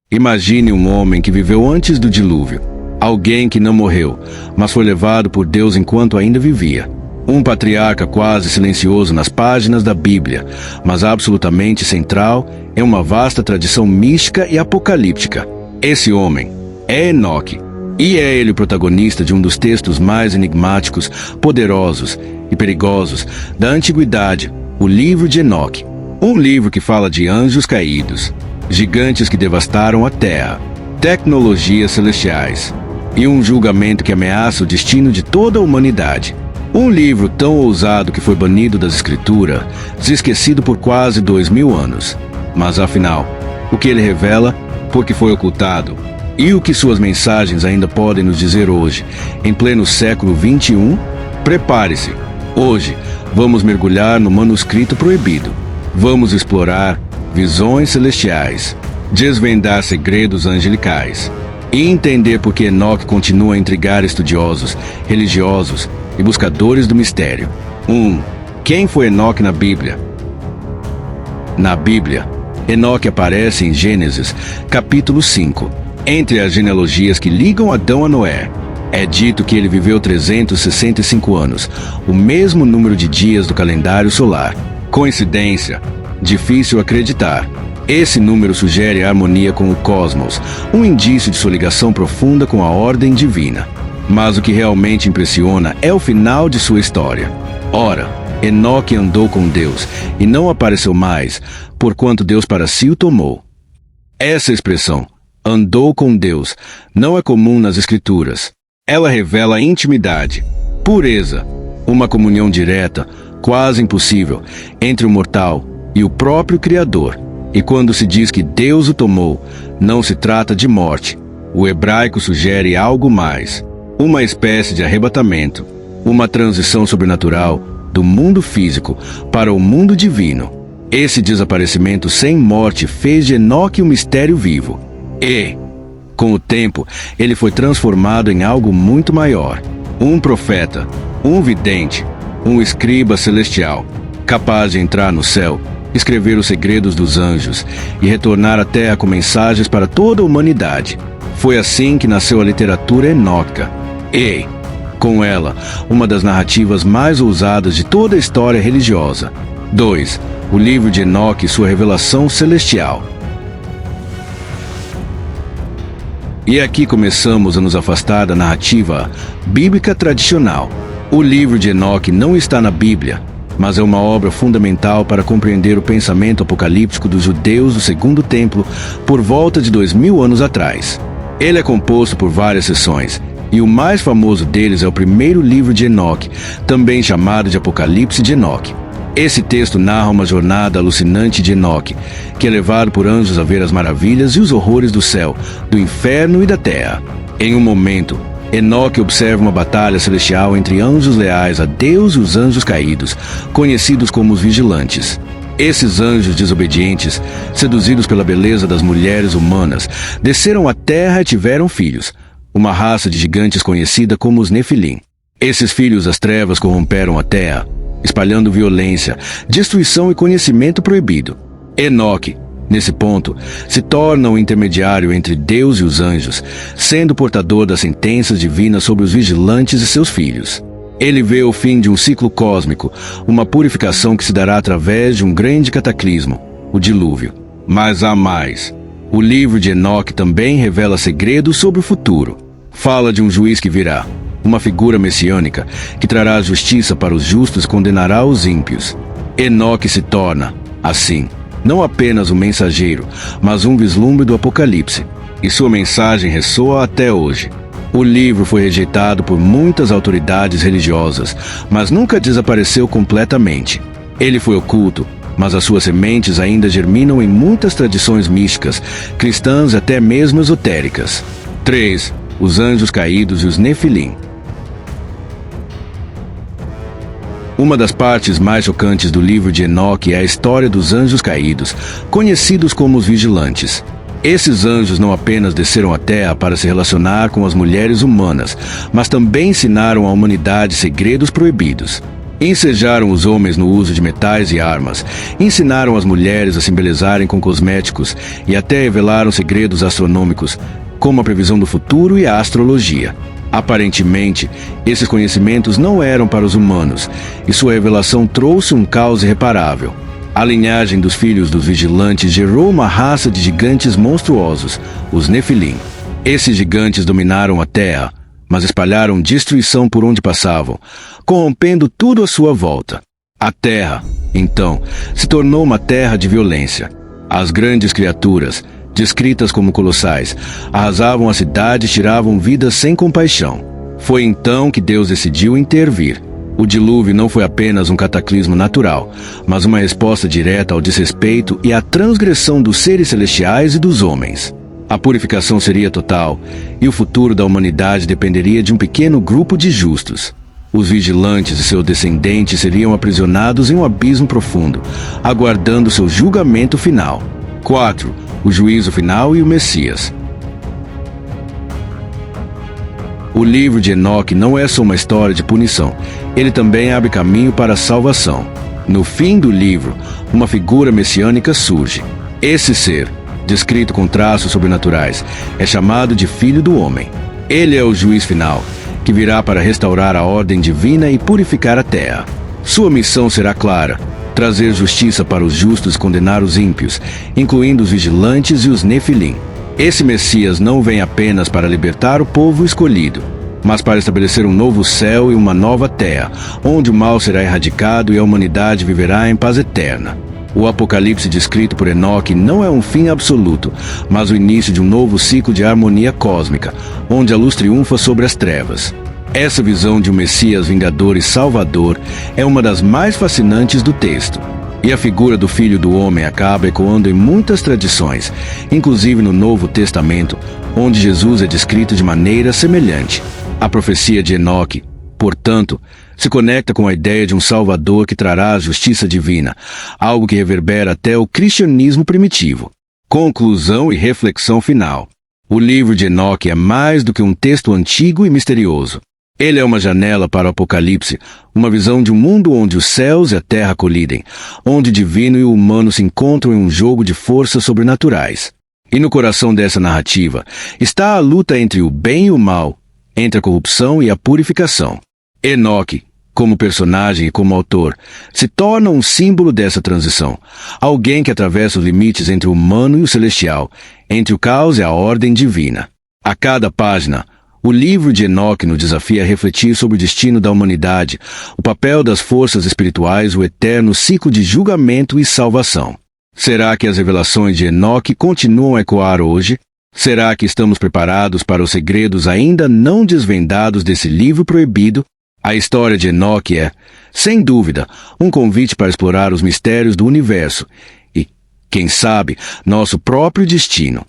Imagine um homem que viveu antes do dilúvio. Alguém que não morreu, mas foi levado por Deus enquanto ainda vivia. Um patriarca quase silencioso nas páginas da Bíblia, mas absolutamente central em uma vasta tradição mística e apocalíptica. Esse homem é Enoque, e é ele o protagonista de um dos textos mais enigmáticos, poderosos e perigosos da antiguidade, o livro de Enoque. Um livro que fala de anjos caídos, gigantes que devastaram a terra, tecnologias celestiais e um julgamento que ameaça o destino de toda a humanidade. Um livro tão ousado que foi banido das escrituras, esquecido por quase 2000 anos. Mas afinal, o que ele revela, por que foi ocultado, e o que suas mensagens ainda podem nos dizer hoje, em pleno século XXI? Prepare-se! Hoje, vamos mergulhar no manuscrito proibido. Vamos explorar visões celestiais, desvendar segredos angelicais e entender por que Enoque continua a intrigar estudiosos, religiosos e buscadores do mistério. 1. Quem foi Enoque na Bíblia? Na Bíblia, Enoque aparece em Gênesis, capítulo 5. Entre as genealogias que ligam Adão a Noé, é dito que ele viveu 365 anos, o mesmo número de dias do calendário solar. Coincidência? Difícil acreditar. Esse número sugere harmonia com o cosmos, um indício de sua ligação profunda com a ordem divina. Mas o que realmente impressiona é o final de sua história. Ora, Enoque andou com Deus e não apareceu mais, porquanto Deus para si o tomou. Essa expressão, andou com Deus, não é comum nas Escrituras. Ela revela intimidade, pureza, uma comunhão direta, quase impossível, entre o mortal e o próprio Criador. E quando se diz que Deus o tomou, não se trata de morte. O hebraico sugere algo mais. Uma espécie de arrebatamento, uma transição sobrenatural do mundo físico para o mundo divino. Esse desaparecimento sem morte fez de Enoque um mistério vivo. E, com o tempo, ele foi transformado em algo muito maior. Um profeta, um vidente, um escriba celestial, capaz de entrar no céu, escrever os segredos dos anjos e retornar à terra com mensagens para toda a humanidade. Foi assim que nasceu a literatura enóquica. E, com ela, uma das narrativas mais ousadas de toda a história religiosa. 2. O livro de Enoque e sua revelação celestial. E aqui começamos a nos afastar da narrativa bíblica tradicional. O livro de Enoque não está na Bíblia, mas é uma obra fundamental para compreender o pensamento apocalíptico dos judeus do Segundo Templo por volta de 2000 anos atrás. Ele é composto por várias seções, e o mais famoso deles é o primeiro livro de Enoque, também chamado de Apocalipse de Enoque. Esse texto narra uma jornada alucinante de Enoque, que é levado por anjos a ver as maravilhas e os horrores do céu, do inferno e da terra. Em um momento, Enoque observa uma batalha celestial entre anjos leais a Deus e os anjos caídos, conhecidos como os vigilantes. Esses anjos desobedientes, seduzidos pela beleza das mulheres humanas, desceram à terra e tiveram filhos, uma raça de gigantes conhecida como os Nefilim. Esses filhos das trevas corromperam a terra, espalhando violência, destruição e conhecimento proibido. Enoque, nesse ponto, se torna um intermediário entre Deus e os anjos, sendo portador das sentenças divinas sobre os vigilantes e seus filhos. Ele vê o fim de um ciclo cósmico, uma purificação que se dará através de um grande cataclismo, o dilúvio. Mas há mais. O livro de Enoque também revela segredos sobre o futuro. Fala de um juiz que virá, uma figura messiânica que trará justiça para os justos e condenará os ímpios. Enoque se torna, assim, não apenas um mensageiro, mas um vislumbre do Apocalipse, e sua mensagem ressoa até hoje. O livro foi rejeitado por muitas autoridades religiosas, mas nunca desapareceu completamente. Ele foi oculto, mas as suas sementes ainda germinam em muitas tradições místicas, cristãs e até mesmo esotéricas. 3. Os anjos caídos e os Nefilim. Uma das partes mais chocantes do livro de Enoque é a história dos anjos caídos, conhecidos como os vigilantes. Esses anjos não apenas desceram à terra para se relacionar com as mulheres humanas, mas também ensinaram à humanidade segredos proibidos. Ensejaram os homens no uso de metais e armas, ensinaram as mulheres a se embelezarem com cosméticos e até revelaram segredos astronômicos, como a previsão do futuro e a astrologia. Aparentemente, esses conhecimentos não eram para os humanos, e sua revelação trouxe um caos irreparável. A linhagem dos filhos dos vigilantes gerou uma raça de gigantes monstruosos, os Nefilim. Esses gigantes dominaram a terra, mas espalharam destruição por onde passavam, corrompendo tudo à sua volta. A terra, então, se tornou uma terra de violência. As grandes criaturas, descritas como colossais, arrasavam a cidade e tiravam vidas sem compaixão. Foi então que Deus decidiu intervir. O dilúvio não foi apenas um cataclismo natural, mas uma resposta direta ao desrespeito e à transgressão dos seres celestiais e dos homens. A purificação seria total, e o futuro da humanidade dependeria de um pequeno grupo de justos. Os vigilantes e seus descendentes seriam aprisionados em um abismo profundo, aguardando seu julgamento final. 4. O juízo final e o Messias. O livro de Enoque não é só uma história de punição, ele também abre caminho para a salvação. No fim do livro, uma figura messiânica surge. Esse ser, descrito com traços sobrenaturais, é chamado de Filho do Homem. Ele é o juiz final, que virá para restaurar a ordem divina e purificar a terra. Sua missão será clara: trazer justiça para os justos e condenar os ímpios, incluindo os vigilantes e os Nefilim. Esse Messias não vem apenas para libertar o povo escolhido, mas para estabelecer um novo céu e uma nova terra, onde o mal será erradicado e a humanidade viverá em paz eterna. O Apocalipse descrito por Enoque não é um fim absoluto, mas o início de um novo ciclo de harmonia cósmica, onde a luz triunfa sobre as trevas. Essa visão de um Messias vingador e salvador é uma das mais fascinantes do texto. E a figura do Filho do Homem acaba ecoando em muitas tradições, inclusive no Novo Testamento, onde Jesus é descrito de maneira semelhante. A profecia de Enoque, portanto, se conecta com a ideia de um Salvador que trará a justiça divina, algo que reverbera até o cristianismo primitivo. Conclusão e reflexão final. O livro de Enoque é mais do que um texto antigo e misterioso. Ele é uma janela para o Apocalipse, uma visão de um mundo onde os céus e a terra colidem, onde o divino e o humano se encontram em um jogo de forças sobrenaturais. E no coração dessa narrativa está a luta entre o bem e o mal, entre a corrupção e a purificação. Enoque, como personagem e como autor, se torna um símbolo dessa transição, alguém que atravessa os limites entre o humano e o celestial, entre o caos e a ordem divina. A cada página, o livro de Enoque nos desafia a refletir sobre o destino da humanidade, o papel das forças espirituais, o eterno ciclo de julgamento e salvação. Será que as revelações de Enoque continuam a ecoar hoje? Será que estamos preparados para os segredos ainda não desvendados desse livro proibido? A história de Enoque é, sem dúvida, um convite para explorar os mistérios do universo e, quem sabe, nosso próprio destino.